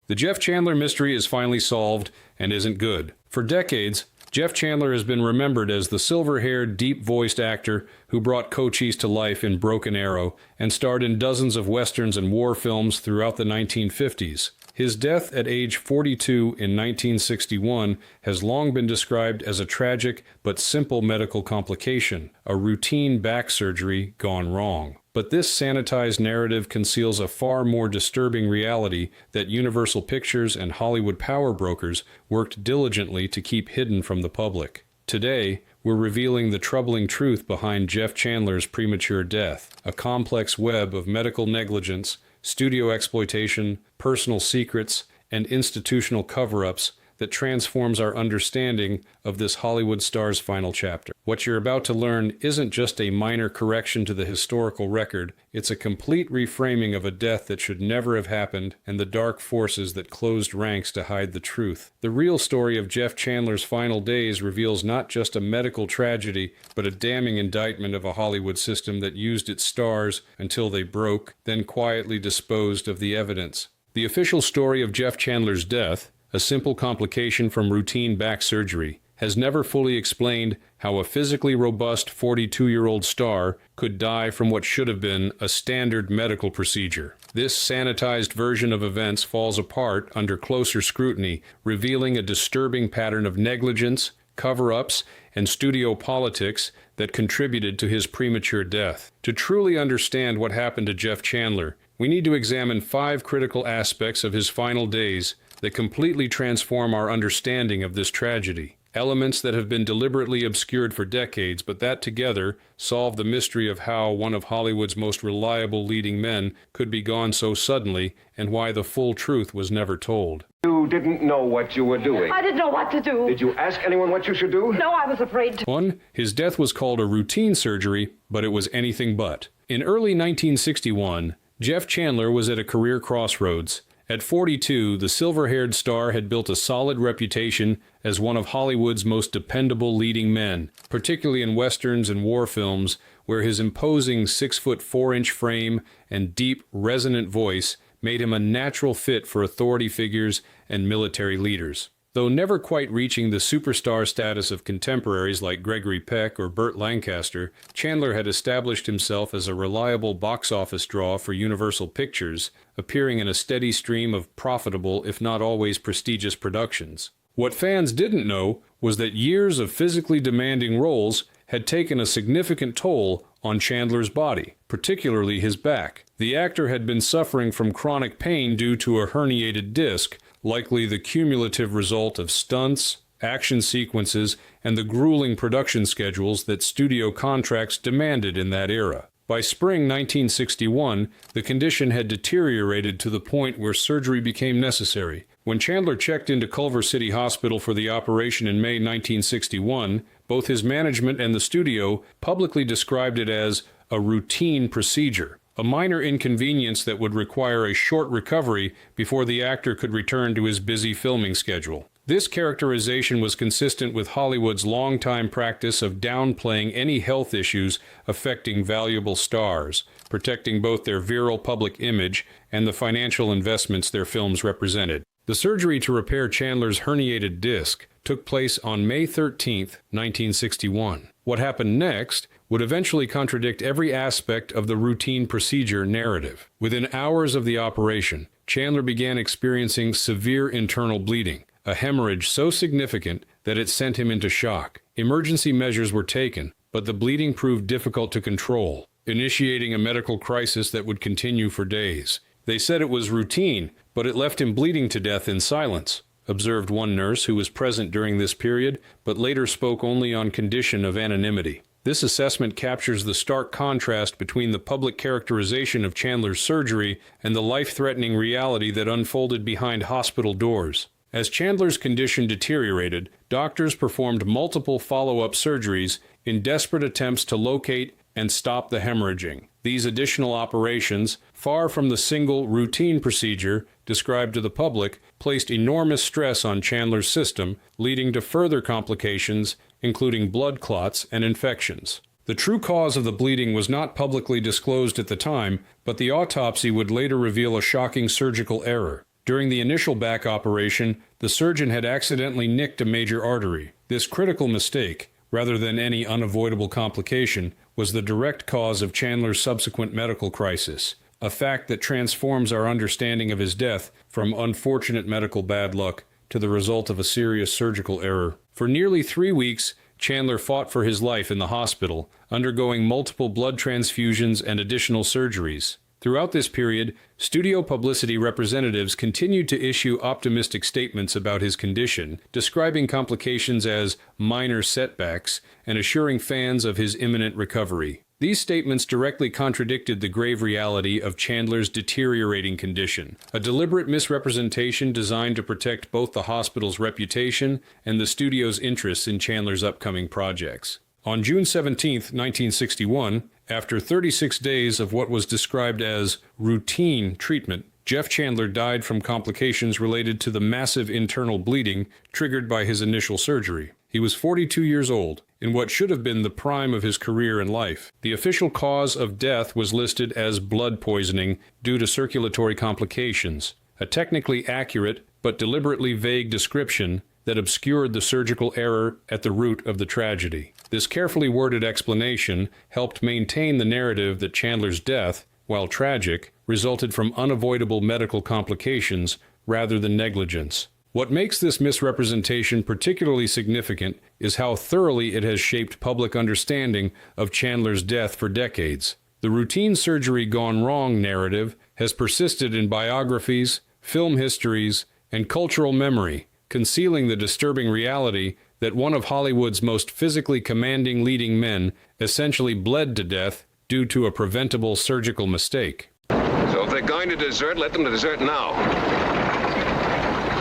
The Jeff Chandler mystery is finally solved and isn't good. For decades, Jeff Chandler has been remembered as the silver-haired, deep-voiced actor who brought Cochise to life in Broken Arrow and starred in dozens of westerns and war films throughout the 1950s. His death at age 42 in 1961 has long been described as a tragic but simple medical complication, a routine back surgery gone wrong. But this sanitized narrative conceals a far more disturbing reality that Universal Pictures and Hollywood power brokers worked diligently to keep hidden from the public. Today, we're revealing the troubling truth behind Jeff Chandler's premature death, a complex web of medical negligence, studio exploitation, personal secrets, and institutional cover-ups that transforms our understanding of this Hollywood star's final chapter. What you're about to learn isn't just a minor correction to the historical record, it's a complete reframing of a death that should never have happened and the dark forces that closed ranks to hide the truth. The real story of Jeff Chandler's final days reveals not just a medical tragedy, but a damning indictment of a Hollywood system that used its stars until they broke, then quietly disposed of the evidence. The official story of Jeff Chandler's death, a simple complication from routine back surgery, has never fully explained how a physically robust 42-year-old star could die from what should have been a standard medical procedure. This sanitized version of events falls apart under closer scrutiny, revealing a disturbing pattern of negligence, cover-ups, and studio politics that contributed to his premature death. To truly understand what happened to Jeff Chandler, we need to examine 5 critical aspects of his final days that completely transform our understanding of this tragedy. Elements that have been deliberately obscured for decades, but that together solve the mystery of how one of Hollywood's most reliable leading men could be gone so suddenly, and why the full truth was never told. You didn't know what you were doing. I didn't know what to do. Did you ask anyone what you should do? No, I was afraid to. 1. His death was called a routine surgery, but it was anything but. In early 1961, Jeff Chandler was at a career crossroads. At 42, the silver-haired star had built a solid reputation as one of Hollywood's most dependable leading men, particularly in westerns and war films, where his imposing 6'4" frame and deep, resonant voice made him a natural fit for authority figures and military leaders. Though never quite reaching the superstar status of contemporaries like Gregory Peck or Burt Lancaster, Chandler had established himself as a reliable box office draw for Universal Pictures, appearing in a steady stream of profitable, if not always prestigious productions. What fans didn't know was that years of physically demanding roles had taken a significant toll on Chandler's body, particularly his back. The actor had been suffering from chronic pain due to a herniated disc, likely the cumulative result of stunts, action sequences, and the grueling production schedules that studio contracts demanded in that era. By spring 1961, the condition had deteriorated to the point where surgery became necessary. When Chandler checked into Culver City Hospital for the operation in May 1961, both his management and the studio publicly described it as a routine procedure, a minor inconvenience that would require a short recovery before the actor could return to his busy filming schedule. This characterization was consistent with Hollywood's longtime practice of downplaying any health issues affecting valuable stars, protecting both their virile public image and the financial investments their films represented. The surgery to repair Chandler's herniated disc took place on May 13, 1961. What happened next would eventually contradict every aspect of the routine procedure narrative. Within hours of the operation, Chandler began experiencing severe internal bleeding, a hemorrhage so significant that it sent him into shock. Emergency measures were taken, but the bleeding proved difficult to control, initiating a medical crisis that would continue for days. They said it was routine, but it left him bleeding to death in silence, observed one nurse who was present during this period, but later spoke only on condition of anonymity. This assessment captures the stark contrast between the public characterization of Chandler's surgery and the life-threatening reality that unfolded behind hospital doors. As Chandler's condition deteriorated, doctors performed multiple follow-up surgeries in desperate attempts to locate and stop the hemorrhaging. These additional operations, far from the single routine procedure described to the public, placed enormous stress on Chandler's system, leading to further complications, including blood clots and infections. The true cause of the bleeding was not publicly disclosed at the time, but the autopsy would later reveal a shocking surgical error. During the initial back operation, the surgeon had accidentally nicked a major artery. This critical mistake, rather than any unavoidable complication, was the direct cause of Chandler's subsequent medical crisis, a fact that transforms our understanding of his death from unfortunate medical bad luck to the result of a serious surgical error. For nearly 3 weeks, Chandler fought for his life in the hospital, undergoing multiple blood transfusions and additional surgeries. Throughout this period, studio publicity representatives continued to issue optimistic statements about his condition, describing complications as minor setbacks and assuring fans of his imminent recovery. These statements directly contradicted the grave reality of Chandler's deteriorating condition, a deliberate misrepresentation designed to protect both the hospital's reputation and the studio's interests in Chandler's upcoming projects. On June 17, 1961, after 36 days of what was described as routine treatment, Jeff Chandler died from complications related to the massive internal bleeding triggered by his initial surgery. He was 42 years old, in what should have been the prime of his career and life. The official cause of death was listed as blood poisoning due to circulatory complications, a technically accurate but deliberately vague description that obscured the surgical error at the root of the tragedy. This carefully worded explanation helped maintain the narrative that Chandler's death, while tragic, resulted from unavoidable medical complications rather than negligence. What makes this misrepresentation particularly significant is how thoroughly it has shaped public understanding of Chandler's death for decades. The routine surgery gone wrong narrative has persisted in biographies, film histories, and cultural memory, concealing the disturbing reality that one of Hollywood's most physically commanding leading men essentially bled to death due to a preventable surgical mistake. So if they're going to desert, let them desert now.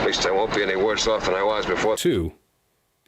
At least I won't be any worse off than I was before. 2.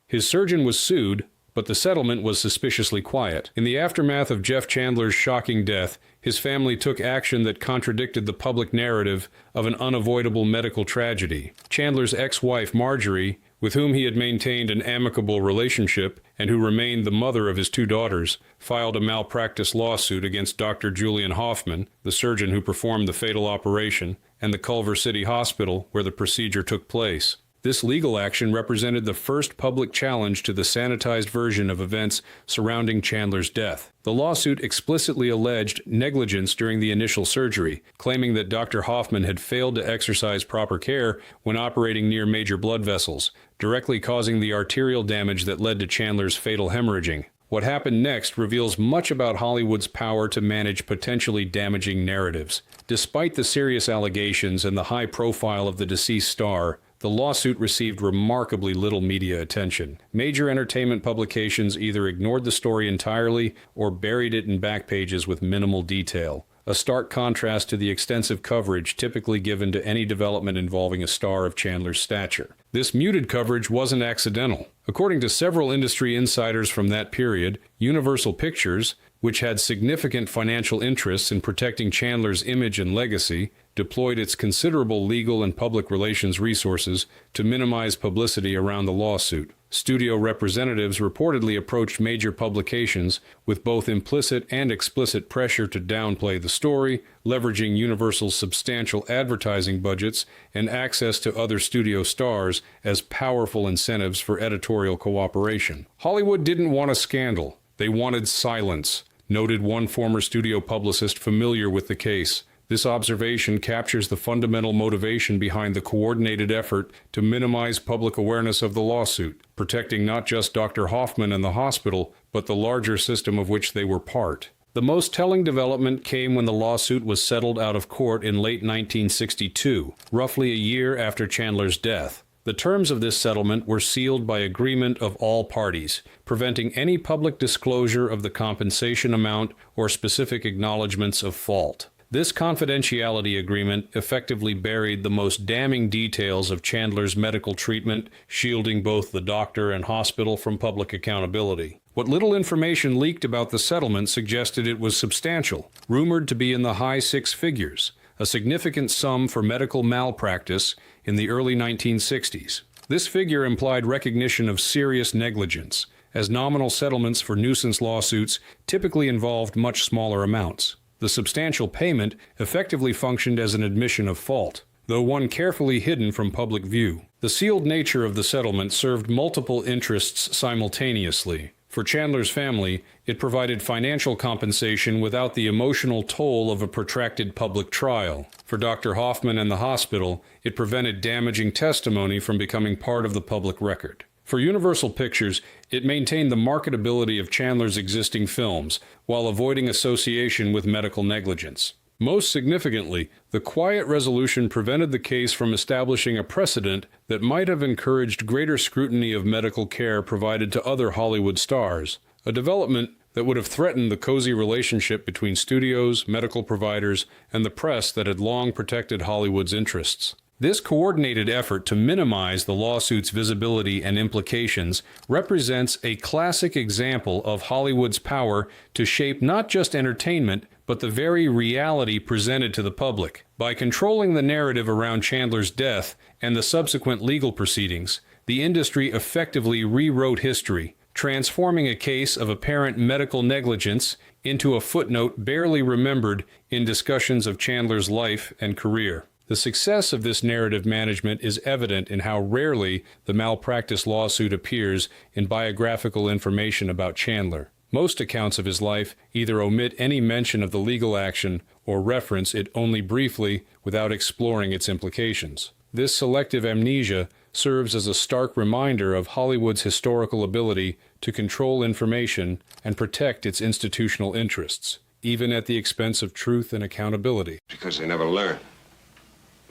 His surgeon was sued, but the settlement was suspiciously quiet. In the aftermath of Jeff Chandler's shocking death, his family took action that contradicted the public narrative of an unavoidable medical tragedy. Chandler's ex-wife, Marjorie, with whom he had maintained an amicable relationship and who remained the mother of his 2 daughters, filed a malpractice lawsuit against Dr. Julian Hoffman, the surgeon who performed the fatal operation, and the Culver City Hospital where the procedure took place. This legal action represented the first public challenge to the sanitized version of events surrounding Chandler's death. The lawsuit explicitly alleged negligence during the initial surgery, claiming that Dr. Hoffman had failed to exercise proper care when operating near major blood vessels, directly causing the arterial damage that led to Chandler's fatal hemorrhaging. What happened next reveals much about Hollywood's power to manage potentially damaging narratives. Despite the serious allegations and the high profile of the deceased star, the lawsuit received remarkably little media attention. Major entertainment publications either ignored the story entirely or buried it in back pages with minimal detail, a stark contrast to the extensive coverage typically given to any development involving a star of Chandler's stature. This muted coverage wasn't accidental. According to several industry insiders from that period, Universal Pictures, which had significant financial interests in protecting Chandler's image and legacy, deployed its considerable legal and public relations resources to minimize publicity around the lawsuit. Studio representatives reportedly approached major publications with both implicit and explicit pressure to downplay the story, leveraging Universal's substantial advertising budgets and access to other studio stars as powerful incentives for editorial cooperation. Hollywood didn't want a scandal. They wanted silence, noted one former studio publicist familiar with the case. This observation captures the fundamental motivation behind the coordinated effort to minimize public awareness of the lawsuit, protecting not just Dr. Hoffman and the hospital, but the larger system of which they were part. The most telling development came when the lawsuit was settled out of court in late 1962, roughly a year after Chandler's death. The terms of this settlement were sealed by agreement of all parties, preventing any public disclosure of the compensation amount or specific acknowledgments of fault. This confidentiality agreement effectively buried the most damning details of Chandler's medical treatment, shielding both the doctor and hospital from public accountability. What little information leaked about the settlement suggested it was substantial, rumored to be in the high 6 figures, a significant sum for medical malpractice in the early 1960s. This figure implied recognition of serious negligence, as nominal settlements for nuisance lawsuits typically involved much smaller amounts. The substantial payment effectively functioned as an admission of fault. though one carefully hidden from public view. The sealed nature of the settlement served multiple interests simultaneously. For Chandler's family, it provided financial compensation without the emotional toll of a protracted public trial. For Dr. Hoffman and the hospital, it prevented damaging testimony from becoming part of the public record. For Universal Pictures, it maintained the marketability of Chandler's existing films while avoiding association with medical negligence. Most significantly, the quiet resolution prevented the case from establishing a precedent that might have encouraged greater scrutiny of medical care provided to other Hollywood stars, a development that would have threatened the cozy relationship between studios, medical providers, and the press that had long protected Hollywood's interests. This coordinated effort to minimize the lawsuit's visibility and implications represents a classic example of Hollywood's power to shape not just entertainment, but the very reality presented to the public. By controlling the narrative around Chandler's death and the subsequent legal proceedings, the industry effectively rewrote history, transforming a case of apparent medical negligence into a footnote barely remembered in discussions of Chandler's life and career. The success of this narrative management is evident in how rarely the malpractice lawsuit appears in biographical information about Chandler. Most accounts of his life either omit any mention of the legal action or reference it only briefly without exploring its implications. This selective amnesia serves as a stark reminder of Hollywood's historical ability to control information and protect its institutional interests, even at the expense of truth and accountability. Because they never learn.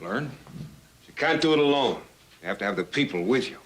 Learn? You can't do it alone. You have to have the people with you.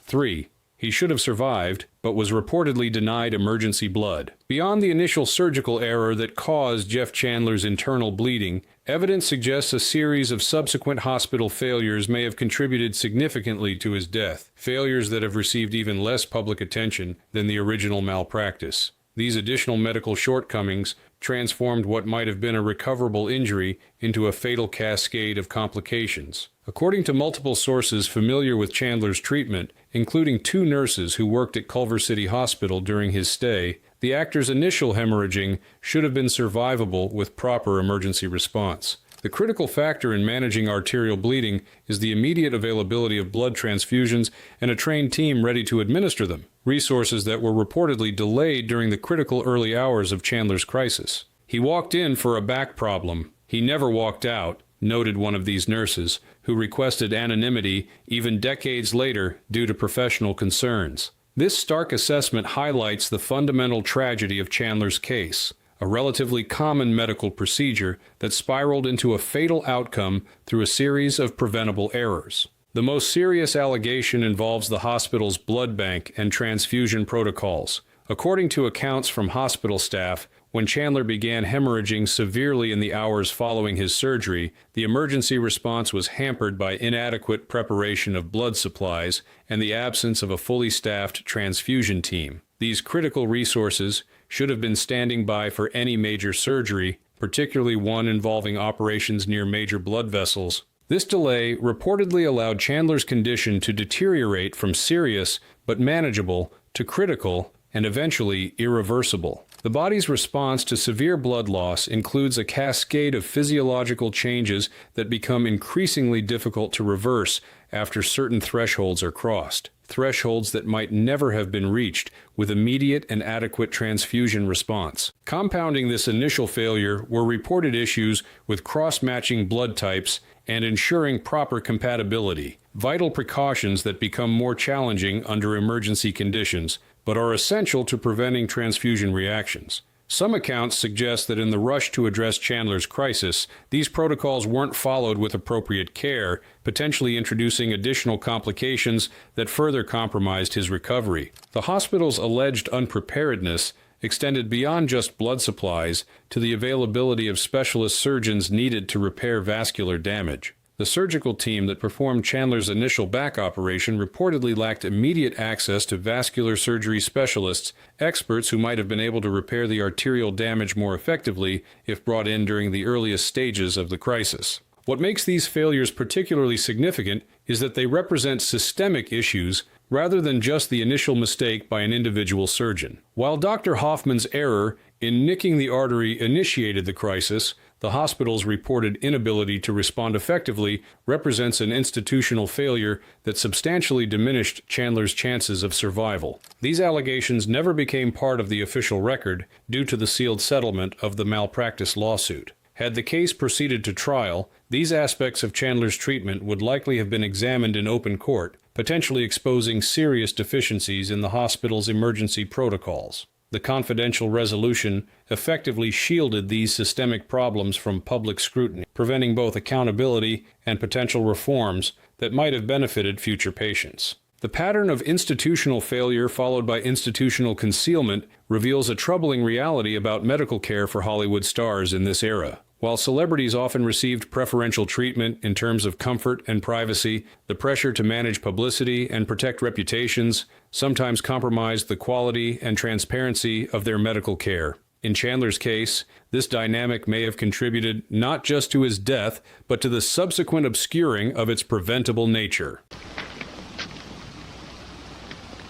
3. He should have survived, but was reportedly denied emergency blood. Beyond the initial surgical error that caused Jeff Chandler's internal bleeding, evidence suggests a series of subsequent hospital failures may have contributed significantly to his death, failures that have received even less public attention than the original malpractice. These additional medical shortcomings transformed what might have been a recoverable injury into a fatal cascade of complications. According to multiple sources familiar with Chandler's treatment, including 2 nurses who worked at Culver City Hospital during his stay, the actor's initial hemorrhaging should have been survivable with proper emergency response. The critical factor in managing arterial bleeding is the immediate availability of blood transfusions and a trained team ready to administer them, resources that were reportedly delayed during the critical early hours of Chandler's crisis. He walked in for a back problem. He never walked out, noted one of these nurses, who requested anonymity even decades later due to professional concerns. This stark assessment highlights the fundamental tragedy of Chandler's case, a relatively common medical procedure that spiraled into a fatal outcome through a series of preventable errors. The most serious allegation involves the hospital's blood bank and transfusion protocols. According to accounts from hospital staff, when Chandler began hemorrhaging severely in the hours following his surgery, the emergency response was hampered by inadequate preparation of blood supplies and the absence of a fully staffed transfusion team. These critical resources should have been standing by for any major surgery, particularly one involving operations near major blood vessels. This delay reportedly allowed Chandler's condition to deteriorate from serious but manageable to critical and eventually irreversible. The body's response to severe blood loss includes a cascade of physiological changes that become increasingly difficult to reverse after certain thresholds are crossed, thresholds that might never have been reached with immediate and adequate transfusion response. Compounding this initial failure were reported issues with cross-matching blood types and ensuring proper compatibility, vital precautions that become more challenging under emergency conditions, but are essential to preventing transfusion reactions. Some accounts suggest that in the rush to address Chandler's crisis, these protocols weren't followed with appropriate care, potentially introducing additional complications that further compromised his recovery. The hospital's alleged unpreparedness extended beyond just blood supplies to the availability of specialist surgeons needed to repair vascular damage. The surgical team that performed Chandler's initial back operation reportedly lacked immediate access to vascular surgery specialists, experts who might have been able to repair the arterial damage more effectively if brought in during the earliest stages of the crisis. What makes these failures particularly significant is that they represent systemic issues rather than just the initial mistake by an individual surgeon. While Dr. Hoffman's error in nicking the artery initiated the crisis, The hospital's reported inability to respond effectively represents an institutional failure that substantially diminished Chandler's chances of survival. These allegations never became part of the official record due to the sealed settlement of the malpractice lawsuit. Had the case proceeded to trial, these aspects of Chandler's treatment would likely have been examined in open court, potentially exposing serious deficiencies in the hospital's emergency protocols. The confidential resolution effectively shielded these systemic problems from public scrutiny, preventing both accountability and potential reforms that might have benefited future patients. The pattern of institutional failure followed by institutional concealment reveals a troubling reality about medical care for Hollywood stars in this era. While celebrities often received preferential treatment in terms of comfort and privacy, the pressure to manage publicity and protect reputations sometimes compromised the quality and transparency of their medical care. In Chandler's case, this dynamic may have contributed not just to his death, but to the subsequent obscuring of its preventable nature.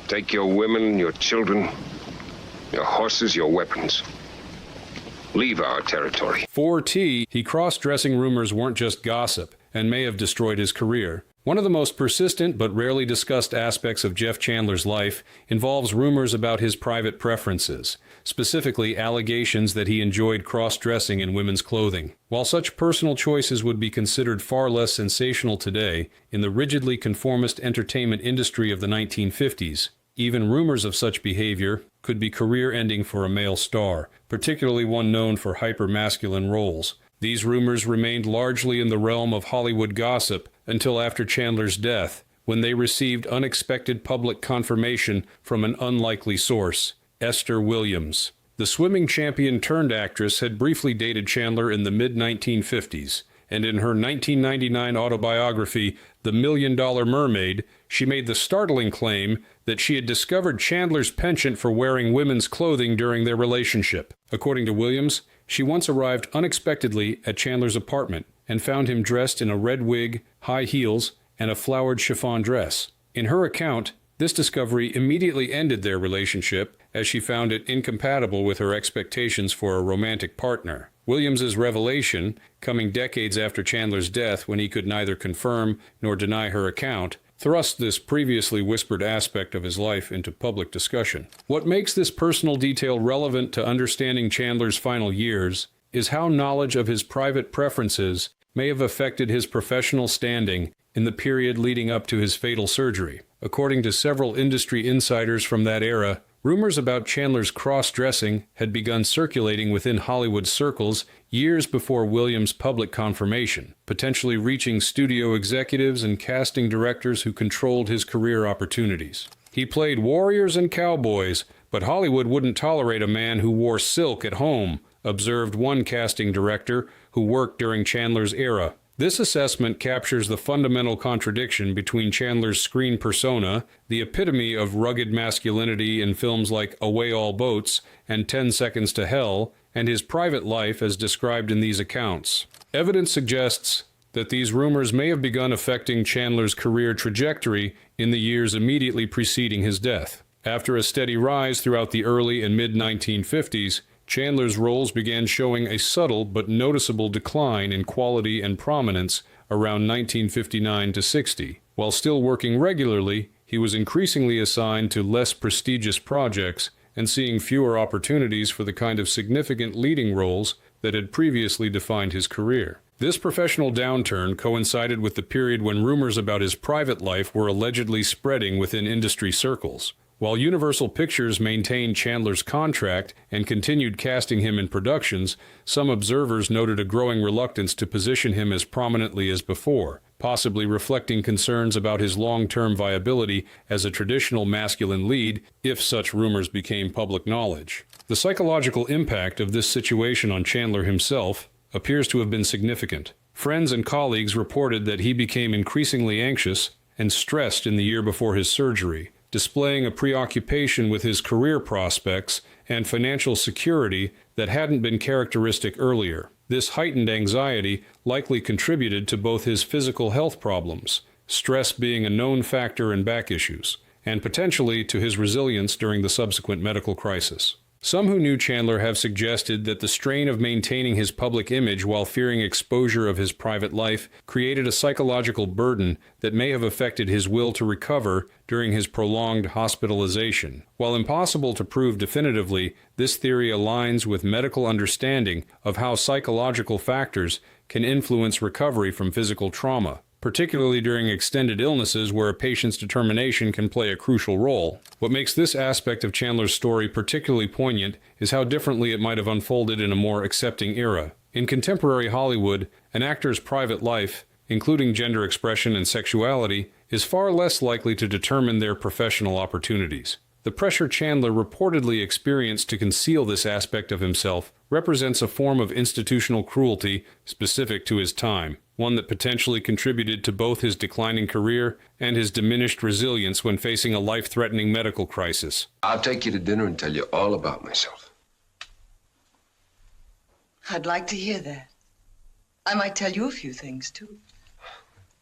Take your women, your children, your horses, your weapons. Leave our territory. For T, cross-dressing rumors weren't just gossip and may have destroyed his career. One of the most persistent but rarely discussed aspects of Jeff Chandler's life involves rumors about his private preferences, specifically allegations that he enjoyed cross-dressing in women's clothing. While such personal choices would be considered far less sensational today, in the rigidly conformist entertainment industry of the 1950s, even rumors of such behavior could be career-ending for a male star, particularly one known for hyper-masculine roles. These rumors remained largely in the realm of Hollywood gossip until after Chandler's death, when they received unexpected public confirmation from an unlikely source, Esther Williams. The swimming champion-turned-actress had briefly dated Chandler in the mid-1950s, and in her 1999 autobiography, The $1 Million Mermaid, she made the startling claim that she had discovered Chandler's penchant for wearing women's clothing during their relationship. According to Williams, she once arrived unexpectedly at Chandler's apartment and found him dressed in a red wig, high heels, and a flowered chiffon dress. In her account, this discovery immediately ended their relationship, as she found it incompatible with her expectations for a romantic partner. Williams's revelation, coming decades after Chandler's death when he could neither confirm nor deny her account, thrust this previously whispered aspect of his life into public discussion. What makes this personal detail relevant to understanding Chandler's final years is how knowledge of his private preferences may have affected his professional standing in the period leading up to his fatal surgery. According to several industry insiders from that era, rumors about Chandler's cross-dressing had begun circulating within Hollywood circles years before Williams' public confirmation, potentially reaching studio executives and casting directors who controlled his career opportunities. He played warriors and cowboys, but Hollywood wouldn't tolerate a man who wore silk at home, observed one casting director who worked during Chandler's era. This assessment captures the fundamental contradiction between Chandler's screen persona, the epitome of rugged masculinity in films like Away All Boats and 10 Seconds to Hell, and his private life as described in these accounts. Evidence suggests that these rumors may have begun affecting Chandler's career trajectory in the years immediately preceding his death. After a steady rise throughout the early and mid-1950s, Chandler's roles began showing a subtle but noticeable decline in quality and prominence around 1959 to 60. While still working regularly, he was increasingly assigned to less prestigious projects and seeing fewer opportunities for the kind of significant leading roles that had previously defined his career. This professional downturn coincided with the period when rumors about his private life were allegedly spreading within industry circles. While Universal Pictures maintained Chandler's contract and continued casting him in productions, some observers noted a growing reluctance to position him as prominently as before, possibly reflecting concerns about his long-term viability as a traditional masculine lead if such rumors became public knowledge. The psychological impact of this situation on Chandler himself appears to have been significant. Friends and colleagues reported that he became increasingly anxious and stressed in the year before his surgery, displaying a preoccupation with his career prospects and financial security that hadn't been characteristic earlier. This heightened anxiety likely contributed to both his physical health problems, stress being a known factor in back issues, and potentially to his resilience during the subsequent medical crisis. Some who knew Chandler have suggested that the strain of maintaining his public image while fearing exposure of his private life created a psychological burden that may have affected his will to recover during his prolonged hospitalization. While impossible to prove definitively, this theory aligns with medical understanding of how psychological factors can influence recovery from physical trauma, particularly during extended illnesses where a patient's determination can play a crucial role. What makes this aspect of Chandler's story particularly poignant is how differently it might have unfolded in a more accepting era. In contemporary Hollywood, an actor's private life, including gender expression and sexuality, is far less likely to determine their professional opportunities. The pressure Chandler reportedly experienced to conceal this aspect of himself represents a form of institutional cruelty specific to his time, one that potentially contributed to both his declining career and his diminished resilience when facing a life-threatening medical crisis. I'll take you to dinner and tell you all about myself. I'd like to hear that. I might tell you a few things, too.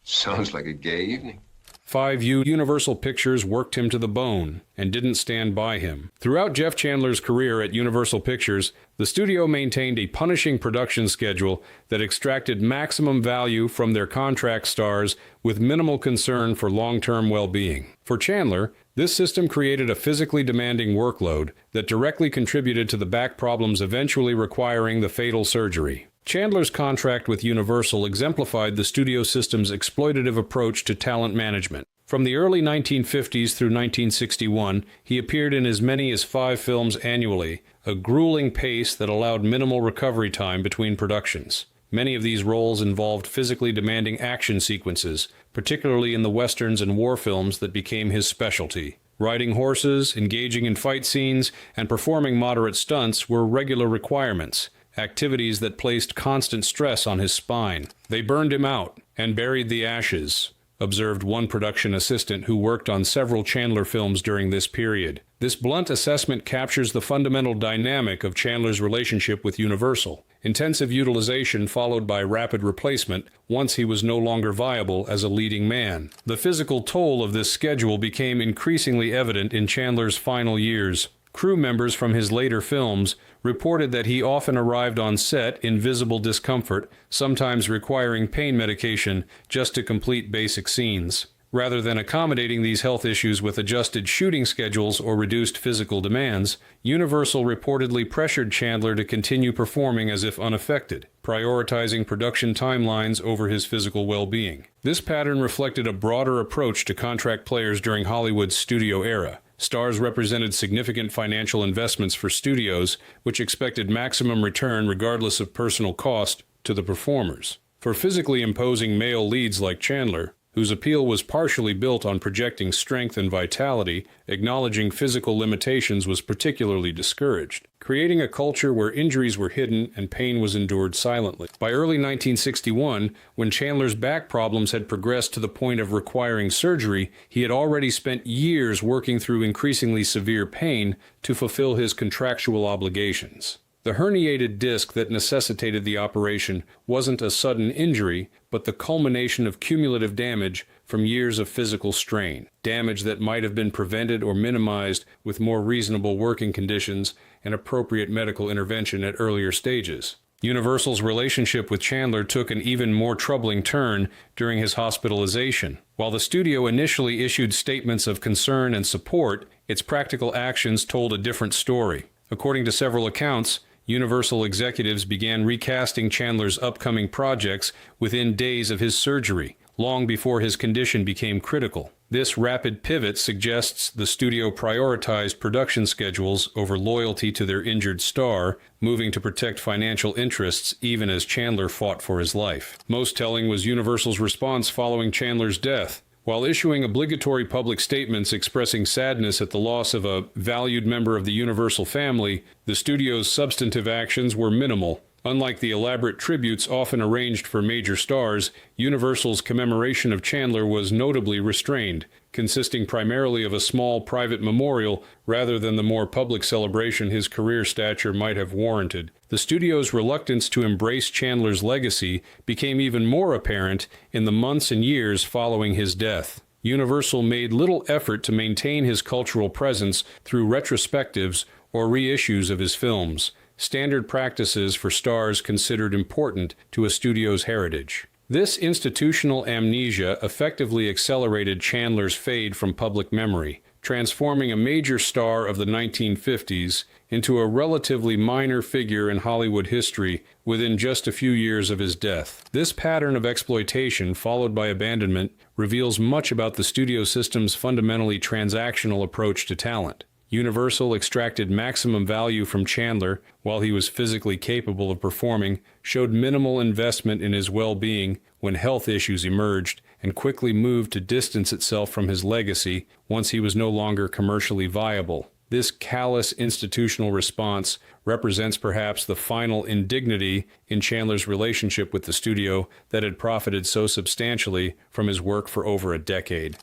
Sounds like a gay evening. 5U Universal Pictures worked him to the bone and didn't stand by him. Throughout Jeff Chandler's career at Universal Pictures, the studio maintained a punishing production schedule that extracted maximum value from their contract stars with minimal concern for long-term well-being. For Chandler, this system created a physically demanding workload that directly contributed to the back problems eventually requiring the fatal surgery. Chandler's contract with Universal exemplified the studio system's exploitative approach to talent management. From the early 1950s through 1961, he appeared in as many as 5 films annually, a grueling pace that allowed minimal recovery time between productions. Many of these roles involved physically demanding action sequences, particularly in the westerns and war films that became his specialty. Riding horses, engaging in fight scenes, and performing moderate stunts were regular requirements, activities that placed constant stress on his spine. They burned him out and buried the ashes, observed one production assistant who worked on several Chandler films during this period. This blunt assessment captures the fundamental dynamic of Chandler's relationship with Universal. Intensive utilization followed by rapid replacement once he was no longer viable as a leading man. The physical toll of this schedule became increasingly evident in Chandler's final years. Crew members from his later films reported that he often arrived on set in visible discomfort, sometimes requiring pain medication just to complete basic scenes. Rather than accommodating these health issues with adjusted shooting schedules or reduced physical demands, Universal reportedly pressured Chandler to continue performing as if unaffected, prioritizing production timelines over his physical well-being. This pattern reflected a broader approach to contract players during Hollywood's studio era. Stars represented significant financial investments for studios, which expected maximum return regardless of personal cost to the performers. For physically imposing male leads like Chandler, whose appeal was partially built on projecting strength and vitality, acknowledging physical limitations was particularly discouraged, creating a culture where injuries were hidden and pain was endured silently. By early 1961, when Chandler's back problems had progressed to the point of requiring surgery, he had already spent years working through increasingly severe pain to fulfill his contractual obligations. The herniated disc that necessitated the operation wasn't a sudden injury, but the culmination of cumulative damage from years of physical strain, damage that might have been prevented or minimized with more reasonable working conditions and appropriate medical intervention at earlier stages. Universal's relationship with Chandler took an even more troubling turn during his hospitalization. While the studio initially issued statements of concern and support, its practical actions told a different story. According to several accounts, Universal executives began recasting Chandler's upcoming projects within days of his surgery, long before his condition became critical. This rapid pivot suggests the studio prioritized production schedules over loyalty to their injured star, moving to protect financial interests even as Chandler fought for his life. Most telling was Universal's response following Chandler's death. While issuing obligatory public statements expressing sadness at the loss of a valued member of the Universal family, the studio's substantive actions were minimal. Unlike the elaborate tributes often arranged for major stars, Universal's commemoration of Chandler was notably restrained, consisting primarily of a small private memorial rather than the more public celebration his career stature might have warranted. The studio's reluctance to embrace Chandler's legacy became even more apparent in the months and years following his death. Universal made little effort to maintain his cultural presence through retrospectives or reissues of his films, standard practices for stars considered important to a studio's heritage. This institutional amnesia effectively accelerated Chandler's fade from public memory, transforming a major star of the 1950s into a relatively minor figure in Hollywood history within just a few years of his death. This pattern of exploitation, followed by abandonment, reveals much about the studio system's fundamentally transactional approach to talent. Universal extracted maximum value from Chandler while he was physically capable of performing, showed minimal investment in his well-being when health issues emerged, and quickly moved to distance itself from his legacy once he was no longer commercially viable. This callous institutional response represents perhaps the final indignity in Chandler's relationship with the studio that had profited so substantially from his work for over a decade.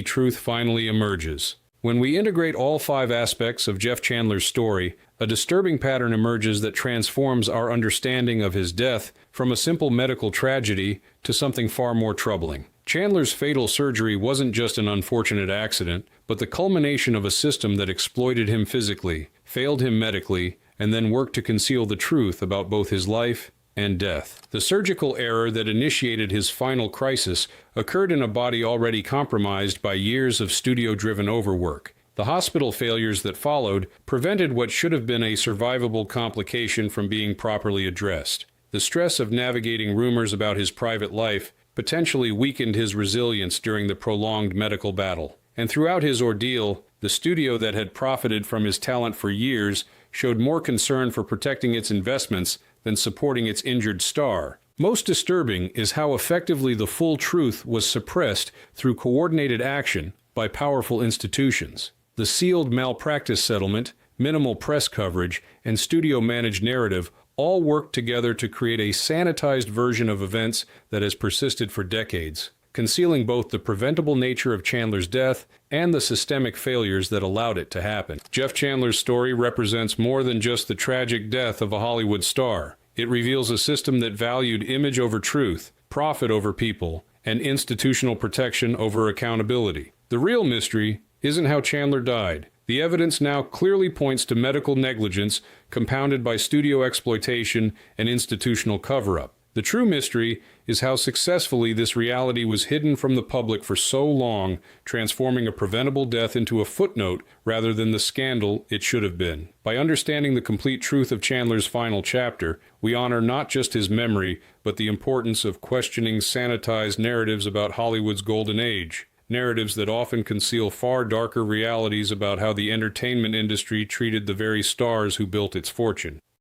Truth finally emerges. When we integrate all 5 aspects of Jeff Chandler's story, a disturbing pattern emerges that transforms our understanding of his death from a simple medical tragedy to something far more troubling. Chandler's fatal surgery wasn't just an unfortunate accident, but the culmination of a system that exploited him physically, failed him medically, and then worked to conceal the truth about both his life and death. The surgical error that initiated his final crisis occurred in a body already compromised by years of studio-driven overwork. The hospital failures that followed prevented what should have been a survivable complication from being properly addressed. The stress of navigating rumors about his private life potentially weakened his resilience during the prolonged medical battle. And throughout his ordeal, the studio that had profited from his talent for years showed more concern for protecting its investments than supporting its injured star. Most disturbing is how effectively the full truth was suppressed through coordinated action by powerful institutions. The sealed malpractice settlement, minimal press coverage, and studio-managed narrative all worked together to create a sanitized version of events that has persisted for decades, concealing both the preventable nature of Chandler's death and the systemic failures that allowed it to happen. Jeff Chandler's story represents more than just the tragic death of a Hollywood star. It reveals a system that valued image over truth, profit over people, and institutional protection over accountability. The real mystery isn't how Chandler died. The evidence now clearly points to medical negligence compounded by studio exploitation and institutional cover-up. The true mystery is how successfully this reality was hidden from the public for so long, transforming a preventable death into a footnote rather than the scandal it should have been. By understanding the complete truth of Chandler's final chapter, we honor not just his memory, but the importance of questioning sanitized narratives about Hollywood's golden age. Narratives that often conceal far darker realities about how the entertainment industry treated the very stars who built its fortune.